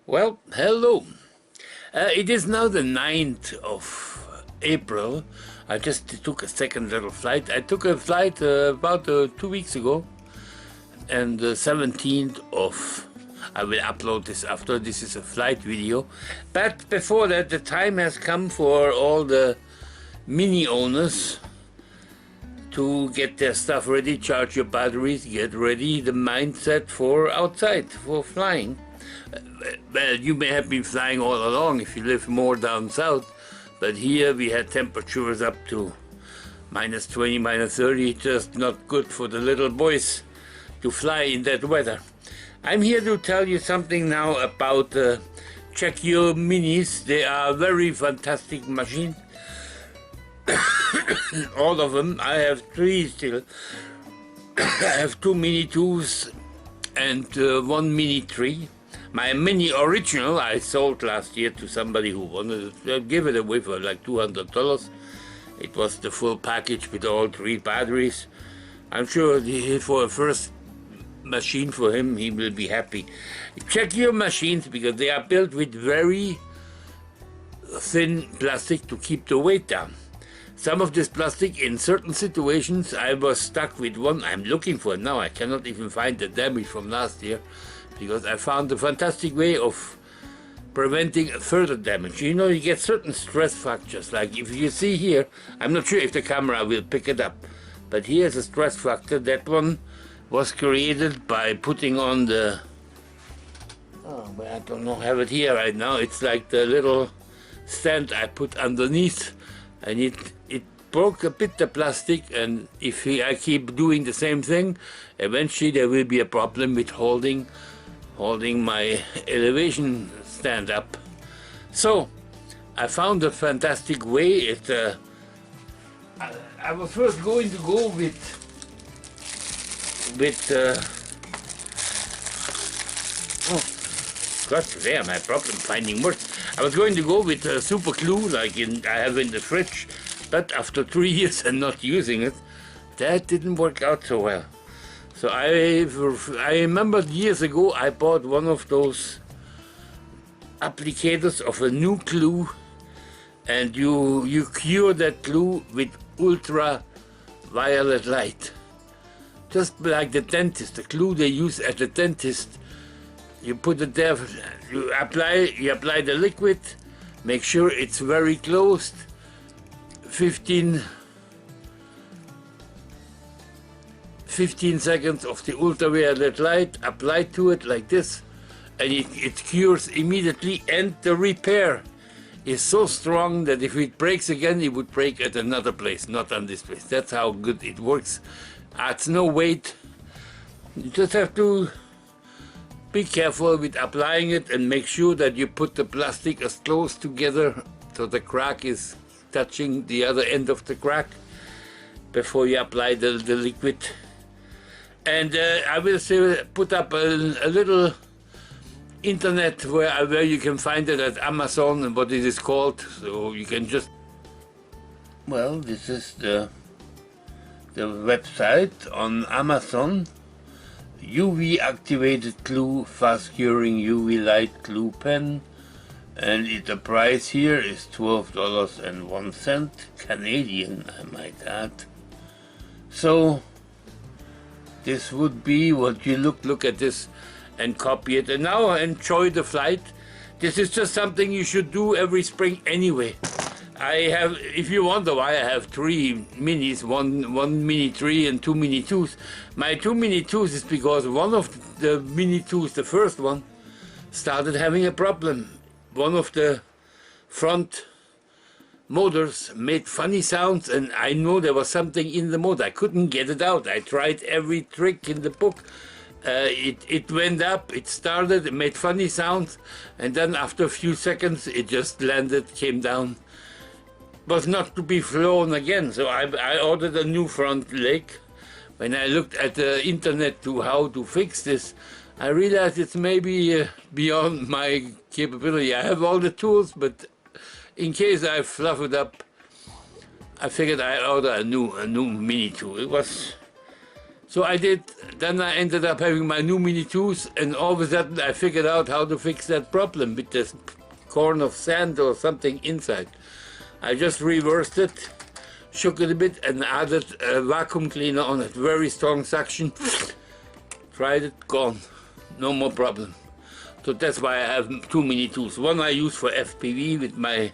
Well, hello. It is now the 9th of April. I just took a second little flight. I took a flight about 2 weeks ago, and the 17th of... I will upload this after. This is a flight video. But before that, the time has come for all the Mini owners to get their stuff ready, charge your batteries, get ready, the mindset for outside, for flying. Well, you may have been flying all along if you live more down south, but here we had temperatures up to minus 20, minus 30, just not good for the little boys to fly in that weather. I'm here to tell you something now about DJI Minis. They are very fantastic machines. All of them. I have 3 still. I have 2 Mini 2s and 1 Mini 3. My Mini original I sold last year to somebody who wanted to give it away for like $200. It was the full package with all 3 batteries. I'm sure for a first machine for him, he will be happy. Check your machines because they are built with very thin plastic to keep the weight down. Some of this plastic, in certain situations, I was stuck with one. I'm looking for it now. I cannot even find the damage from last year because I found a fantastic way of preventing further damage. You know, you get certain stress fractures. Like if you see here, I'm not sure if the camera will pick it up, but here's a stress fracture. That one was created by putting on the... Oh, but I don't know, have it here right now. It's like the little stand I put underneath, and it broke a bit the plastic, and if I keep doing the same thing, eventually there will be a problem with holding my elevation stand up. So I found a fantastic way. I was first going to go with oh God, there my problem finding words. I was going to go with super glue like I have in the fridge, but after 3 years and not using it, that didn't work out so well. So I remember years ago I bought one of those applicators of a new glue, and you cure that glue with ultraviolet light. Just like the dentist, the glue they use at the dentist, you put it there, you apply the liquid, make sure it's very closed, 15 seconds of the ultraviolet light, apply to it like this, and it cures immediately, and the repair is so strong that if it breaks again, it would break at another place, not on this place. That's how good it works. Adds no weight. You just have to be careful with applying it and make sure that you put the plastic as close together so the crack is touching the other end of the crack before you apply the liquid. And I will say, put up a little internet where you can find it at Amazon and what it is called, so you can just... Well, this is the website on Amazon. UV activated glue, fast curing UV light glue pen, and the price here is $12.01 Canadian, I might add. So this would be what you look at this and copy it, and now enjoy the flight. This is just something you should do every spring anyway. I have, if you wonder why I have 3 minis, one Mini 3 and 2 Mini 2s. My 2 Mini 2s is because one of the Mini 2s, the first one, started having a problem. One of the front motors made funny sounds, and I know there was something in the motor. I couldn't get it out. I tried every trick in the book. It went up, it started, it made funny sounds, and then after a few seconds it just landed, came down. Was not to be flown again, so I ordered a new front leg. When I looked at the internet to how to fix this, I realized it's maybe beyond my capability. I have all the tools, but in case I fluff it up, I figured I'd order a new Mini 2. It was So I did, then I ended up having my new Mini 2s, and all of a sudden I figured out how to fix that problem with this corn of sand or something inside. I just reversed it, shook it a bit, and added a vacuum cleaner on it. Very strong suction. Tried it, gone. No more problem. So that's why I have two Mini 2s. One I use for FPV with my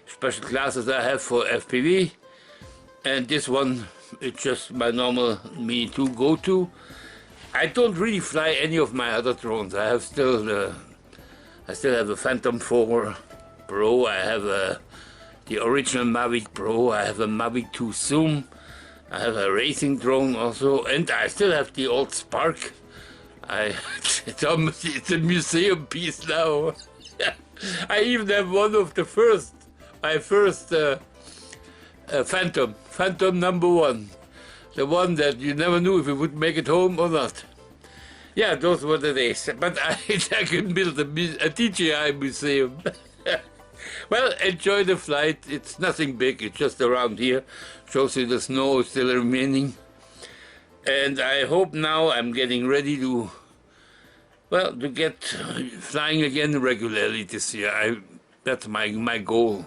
special classes I have for FPV, and this one, it's just my normal Mini 2 go-to. I don't really fly any of my other drones. I still have a Phantom 4 Pro. I have the original Mavic Pro. I have a Mavic 2 Zoom. I have a racing drone also, and I still have the old Spark. It's a museum piece now. I even have one of my first Phantom number 1. The one that you never knew if you would make it home or not. Yeah, those were the days. But I can build a DJI museum. Well, enjoy the flight. It's nothing big. It's just around here. Shows you the snow is still remaining. And I hope now I'm getting ready to, well, to get flying again regularly this year. That's my goal.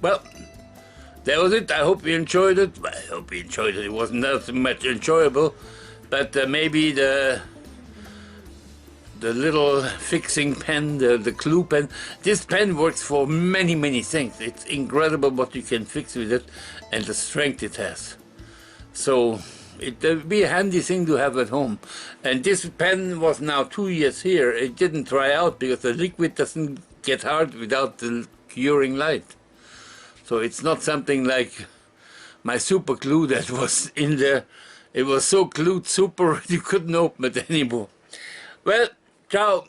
Well, that was it. I hope you enjoyed it. I hope you enjoyed it. It wasn't that much enjoyable, but maybe the little fixing pen, the clue pen. This pen works for many things. It's incredible what you can fix with it and the strength it has. So it would be a handy thing to have at home. And this pen was now 2 years here. It didn't dry out because the liquid doesn't get hard without the curing light. So it's not something like my super glue that was in there. It was so glued super you couldn't open it anymore. Well, ciao.